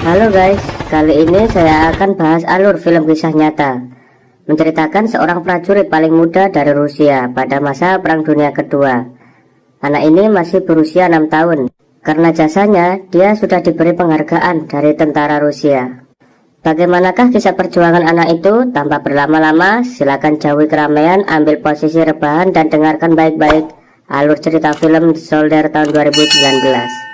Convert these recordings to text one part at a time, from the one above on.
Halo guys, kali ini saya akan bahas alur film kisah nyata menceritakan seorang prajurit paling muda dari Rusia pada masa Perang Dunia Kedua. Anak ini masih berusia 6 tahun. Karena jasanya, dia sudah diberi penghargaan dari tentara Rusia. Bagaimanakah kisah perjuangan anak itu? Tanpa berlama-lama, silakan jauhi keramaian, ambil posisi rebahan dan dengarkan baik-baik alur cerita film The Soldier tahun 2019.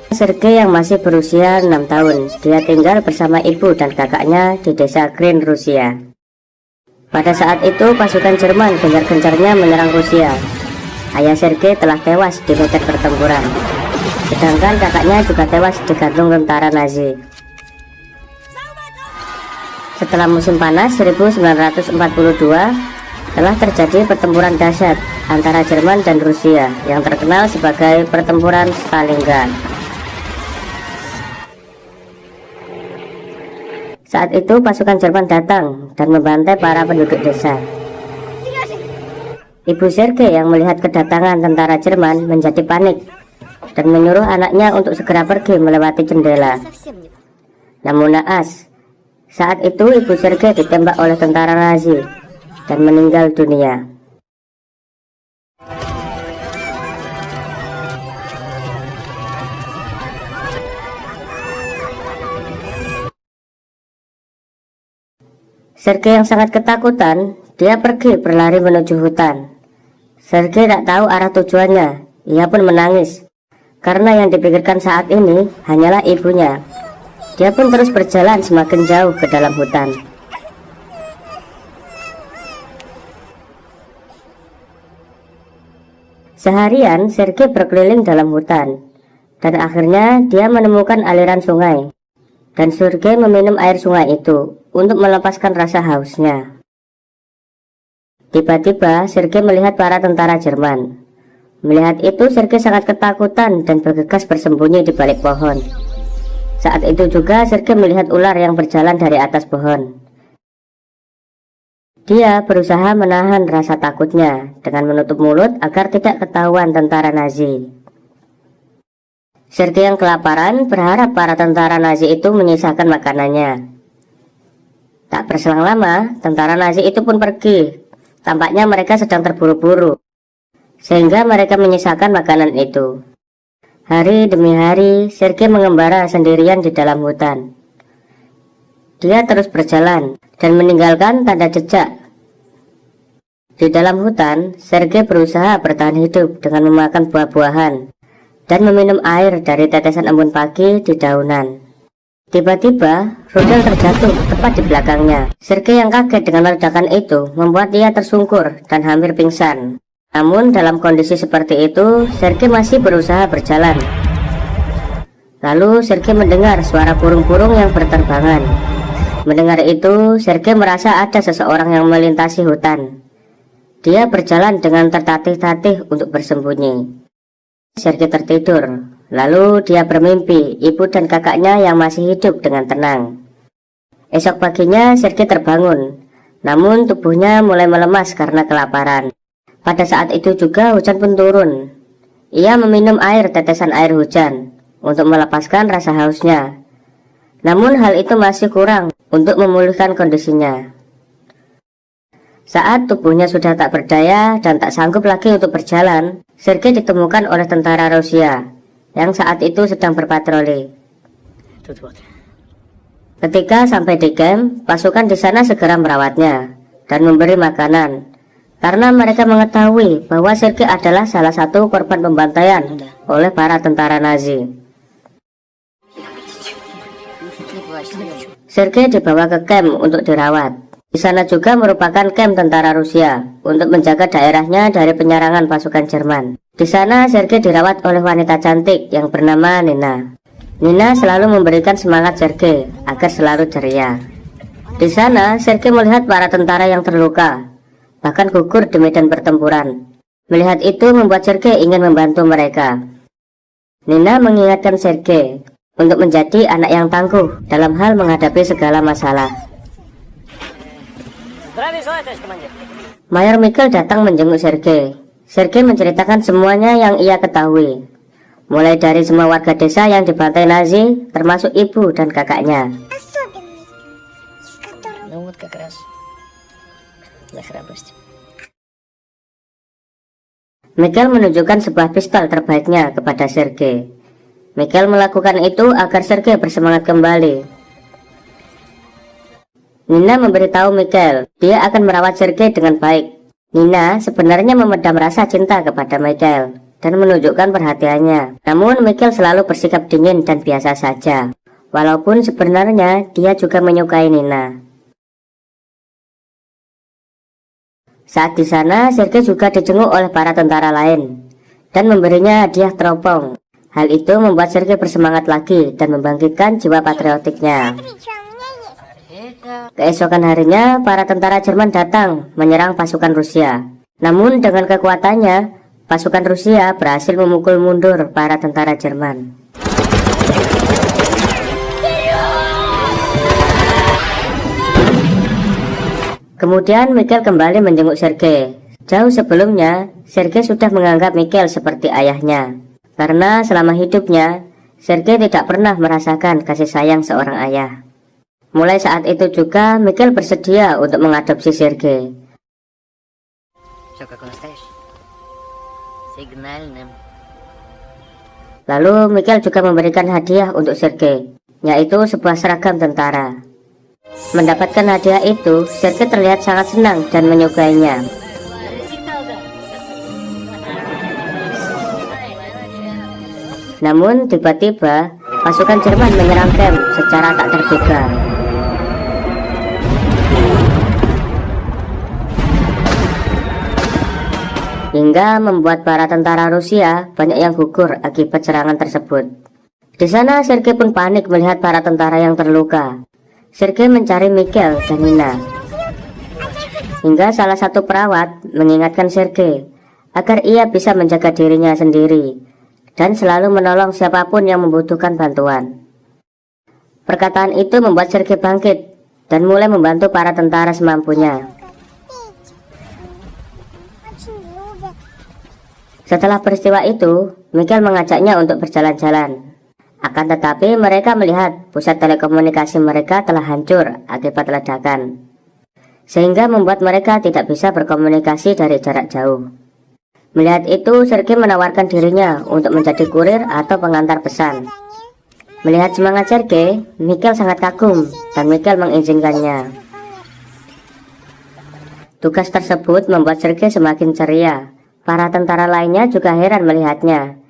Sergei yang masih berusia 6 tahun, dia tinggal bersama ibu dan kakaknya di desa Green, Rusia. Pada saat itu pasukan Jerman gencar-gencarnya menyerang Rusia. Ayah Sergei telah tewas di medan pertempuran, sedangkan kakaknya juga tewas digantung tentara Nazi. Setelah musim panas 1942, telah terjadi pertempuran dahsyat antara Jerman dan Rusia yang terkenal sebagai pertempuran Stalingrad. Saat itu pasukan Jerman datang dan membantai para penduduk desa. Ibu Sergei yang melihat kedatangan tentara Jerman menjadi panik dan menyuruh anaknya untuk segera pergi melewati jendela. Namun naas, saat itu ibu Sergei ditembak oleh tentara Nazi dan meninggal dunia. Sergei yang sangat ketakutan, dia pergi berlari menuju hutan. Sergei tak tahu arah tujuannya, ia pun menangis, karena yang dipikirkan saat ini hanyalah ibunya. Dia pun terus berjalan semakin jauh ke dalam hutan. Seharian Sergei berkeliling dalam hutan, dan akhirnya dia menemukan aliran sungai. Dan Sergei meminum air sungai itu untuk melepaskan rasa hausnya. Tiba-tiba Sergei melihat para tentara Jerman. Melihat itu Sergei sangat ketakutan dan bergegas bersembunyi di balik pohon. Saat itu juga Sergei melihat ular yang berjalan dari atas pohon. Dia berusaha menahan rasa takutnya dengan menutup mulut agar tidak ketahuan tentara Nazi. Sergei yang kelaparan berharap para tentara Nazi itu menyisakan makanannya. Tak berselang lama, tentara Nazi itu pun pergi. Tampaknya mereka sedang terburu-buru, sehingga mereka menyisakan makanan itu. Hari demi hari, Sergei mengembara sendirian di dalam hutan. Dia terus berjalan dan meninggalkan tanda jejak. Di dalam hutan, Sergei berusaha bertahan hidup dengan memakan buah-buahan dan meminum air dari tetesan embun pagi di daunan. Tiba-tiba, rudal terjatuh tepat di belakangnya. Sergei yang kaget dengan ledakan itu membuat dia tersungkur dan hampir pingsan. Namun dalam kondisi seperti itu, Sergei masih berusaha berjalan. Lalu Sergei mendengar suara burung-burung yang berterbangan. Mendengar itu, Sergei merasa ada seseorang yang melintasi hutan. Dia berjalan dengan tertatih-tatih untuk bersembunyi. Sergei tertidur, lalu dia bermimpi ibu dan kakaknya yang masih hidup dengan tenang. Esok paginya Sergei terbangun, namun tubuhnya mulai melemas karena kelaparan. Pada saat itu juga hujan pun turun. Ia meminum tetesan air hujan untuk melepaskan rasa hausnya. Namun hal itu masih kurang untuk memulihkan kondisinya. Saat tubuhnya sudah tak berdaya dan tak sanggup lagi untuk berjalan, Sergei ditemukan oleh tentara Rusia yang saat itu sedang berpatroli. Ketika sampai di camp, pasukan di sana segera merawatnya dan memberi makanan, karena mereka mengetahui bahwa Sergei adalah salah satu korban pembantaian oleh para tentara Nazi. Sergei dibawa ke camp untuk dirawat. Di sana juga merupakan camp tentara Rusia untuk menjaga daerahnya dari penyerangan pasukan Jerman. Di sana Sergei dirawat oleh wanita cantik yang bernama Nina. Nina selalu memberikan semangat Sergei agar selalu ceria. Di sana Sergei melihat para tentara yang terluka, bahkan gugur di medan pertempuran. Melihat itu membuat Sergei ingin membantu mereka. Nina mengingatkan Sergei untuk menjadi anak yang tangguh dalam hal menghadapi segala masalah. Mayor Mikhail datang menjenguk Sergei. Sergei menceritakan semuanya yang ia ketahui. mulai dari semua warga desa yang dibantai Nazi, termasuk ibu dan kakaknya. Michael menunjukkan sebuah pistol terbaiknya kepada Sergei. Michael melakukan itu agar Sergei bersemangat kembali. Nina memberitahu Michael, dia akan merawat Sergei dengan baik. Nina sebenarnya memendam rasa cinta kepada Michael dan menunjukkan perhatiannya. Namun Michael selalu bersikap dingin dan biasa saja, walaupun sebenarnya dia juga menyukai Nina. Saat di sana, Sergei juga dijenguk oleh para tentara lain dan memberinya hadiah teropong. Hal itu membuat Sergei bersemangat lagi dan membangkitkan jiwa patriotiknya. Keesokan harinya, para tentara Jerman datang menyerang pasukan Rusia. Namun dengan kekuatannya, pasukan Rusia berhasil memukul mundur para tentara Jerman. Kemudian Michael kembali menjenguk Sergei. Jauh sebelumnya, Sergei sudah menganggap Michael seperti ayahnya. Karena selama hidupnya, Sergei tidak pernah merasakan kasih sayang seorang ayah. Mulai saat itu juga, Michael bersedia untuk mengadopsi Sergei. Lalu Michael juga memberikan hadiah untuk Sergei, yaitu sebuah seragam tentara. Mendapatkan hadiah itu, Sergei terlihat sangat senang dan menyukainya. Namun tiba-tiba pasukan Jerman menyerang camp secara tak terduga. Hingga membuat para tentara Rusia banyak yang gugur akibat serangan tersebut. Di sana Sergei pun panik melihat para tentara yang terluka. Sergei mencari Michael dan Nina. Hingga salah satu perawat mengingatkan Sergei agar ia bisa menjaga dirinya sendiri dan selalu menolong siapapun yang membutuhkan bantuan. Perkataan itu membuat Sergei bangkit dan mulai membantu para tentara semampunya. Setelah peristiwa itu, Michael mengajaknya untuk berjalan-jalan. Akan tetapi mereka melihat pusat telekomunikasi mereka telah hancur akibat ledakan, sehingga membuat mereka tidak bisa berkomunikasi dari jarak jauh. Melihat itu, Sergei menawarkan dirinya untuk menjadi kurir atau pengantar pesan. Melihat semangat Sergei, Michael sangat kagum dan Michael mengizinkannya. Tugas tersebut membuat Sergei semakin ceria. Para tentara lainnya juga heran melihatnya.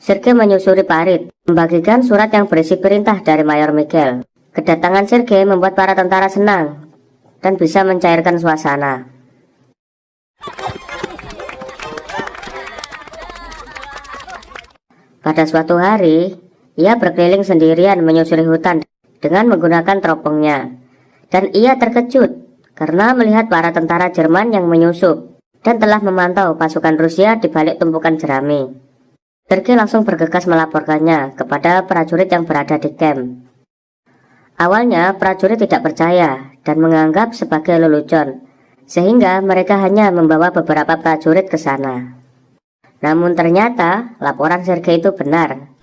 Sergei menyusuri parit, membagikan surat yang berisi perintah dari Mayor Michael. Kedatangan Sergei membuat para tentara senang dan bisa mencairkan suasana. Pada suatu hari, ia berkeliling sendirian menyusuri hutan dengan menggunakan teropongnya. Dan ia terkejut karena melihat para tentara Jerman yang menyusup dan telah memantau pasukan Rusia di balik tumpukan jerami. Sergei langsung bergegas melaporkannya kepada prajurit yang berada di camp. Awalnya prajurit tidak percaya dan menganggap sebagai lelucon, sehingga mereka hanya membawa beberapa prajurit ke sana. Namun ternyata laporan Sergei itu benar.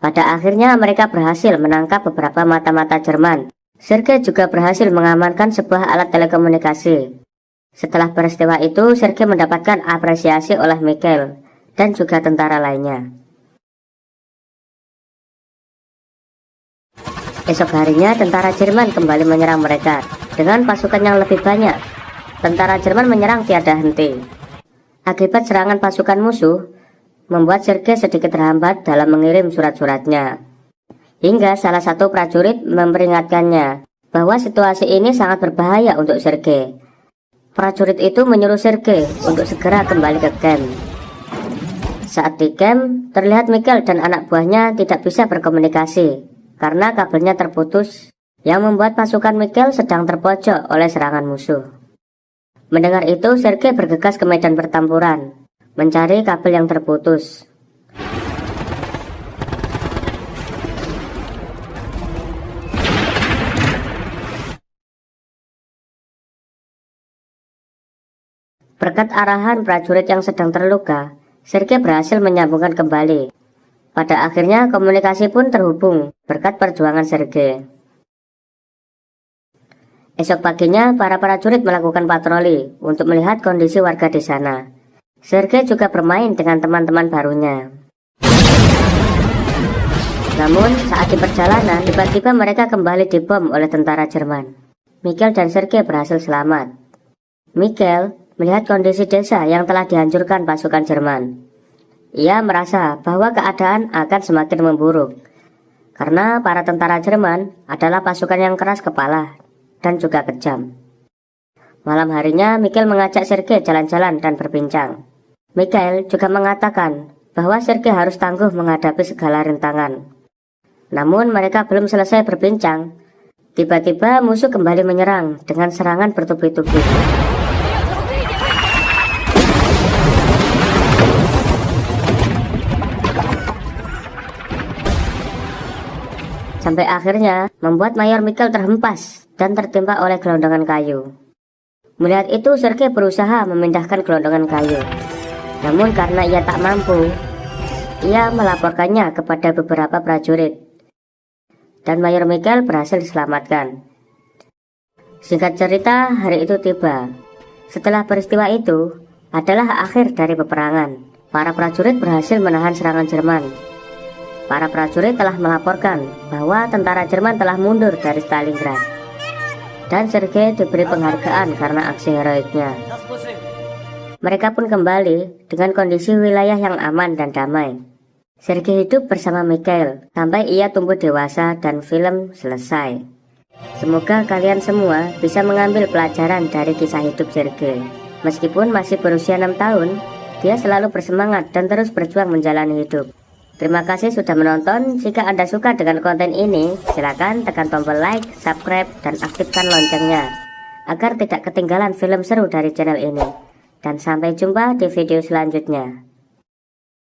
Pada akhirnya mereka berhasil menangkap beberapa mata-mata Jerman. Sergei juga berhasil mengamankan sebuah alat telekomunikasi. Setelah peristiwa itu, Sergei mendapatkan apresiasi oleh Michael dan juga tentara lainnya. Esok harinya, tentara Jerman kembali menyerang mereka dengan pasukan yang lebih banyak. Tentara Jerman menyerang tiada henti. Akibat serangan pasukan musuh, membuat Sergei sedikit terhambat dalam mengirim surat-suratnya. Hingga salah satu prajurit memperingatkannya bahwa situasi ini sangat berbahaya untuk Sergei. Prajurit itu menyuruh Sergei untuk segera kembali ke camp. Saat di camp, terlihat Michael dan anak buahnya tidak bisa berkomunikasi karena kabelnya terputus, yang membuat pasukan Michael sedang terpojok oleh serangan musuh. Mendengar itu, Sergei bergegas ke medan pertempuran mencari kabel yang terputus. Berkat arahan prajurit yang sedang terluka, Sergei berhasil menyambungkan kembali. Pada akhirnya komunikasi pun terhubung berkat perjuangan Sergei. Esok paginya para prajurit melakukan patroli untuk melihat kondisi warga di sana. Sergei juga bermain dengan teman-teman barunya. Namun saat di perjalanan tiba-tiba mereka kembali dibom oleh tentara Jerman. Mikhail dan Sergei berhasil selamat. Mikhail melihat kondisi desa yang telah dihancurkan pasukan Jerman. Ia merasa bahwa keadaan akan semakin memburuk karena para tentara Jerman adalah pasukan yang keras kepala dan juga kejam. Malam harinya Mikhail mengajak Sergei jalan-jalan dan berbincang. Mikhail juga mengatakan bahwa Sergei harus tangguh menghadapi segala rintangan. Namun mereka belum selesai berbincang, tiba-tiba musuh kembali menyerang dengan serangan bertubi-tubi. Sampai akhirnya membuat Mayor Mikhail terhempas dan tertimpa oleh gelondongan kayu. Melihat itu Sergei berusaha memindahkan gelondongan kayu. Namun karena ia tak mampu, ia melaporkannya kepada beberapa prajurit. Dan Mayor Mikhail berhasil diselamatkan. Singkat cerita, hari itu tiba. Setelah peristiwa itu adalah akhir dari peperangan. Para prajurit berhasil menahan serangan Jerman. Para prajurit telah melaporkan bahwa tentara Jerman telah mundur dari Stalingrad. Dan Sergei diberi penghargaan karena aksi heroiknya. Mereka pun kembali dengan kondisi wilayah yang aman dan damai. Sergei hidup bersama Mikhail sampai ia tumbuh dewasa dan film selesai. Semoga kalian semua bisa mengambil pelajaran dari kisah hidup Sergei. Meskipun masih berusia 6 tahun, dia selalu bersemangat dan terus berjuang menjalani hidup. Terima kasih sudah menonton. Jika Anda suka dengan konten ini, silakan tekan tombol like, subscribe, dan aktifkan loncengnya agar tidak ketinggalan film seru dari channel ini. Dan sampai jumpa di video selanjutnya.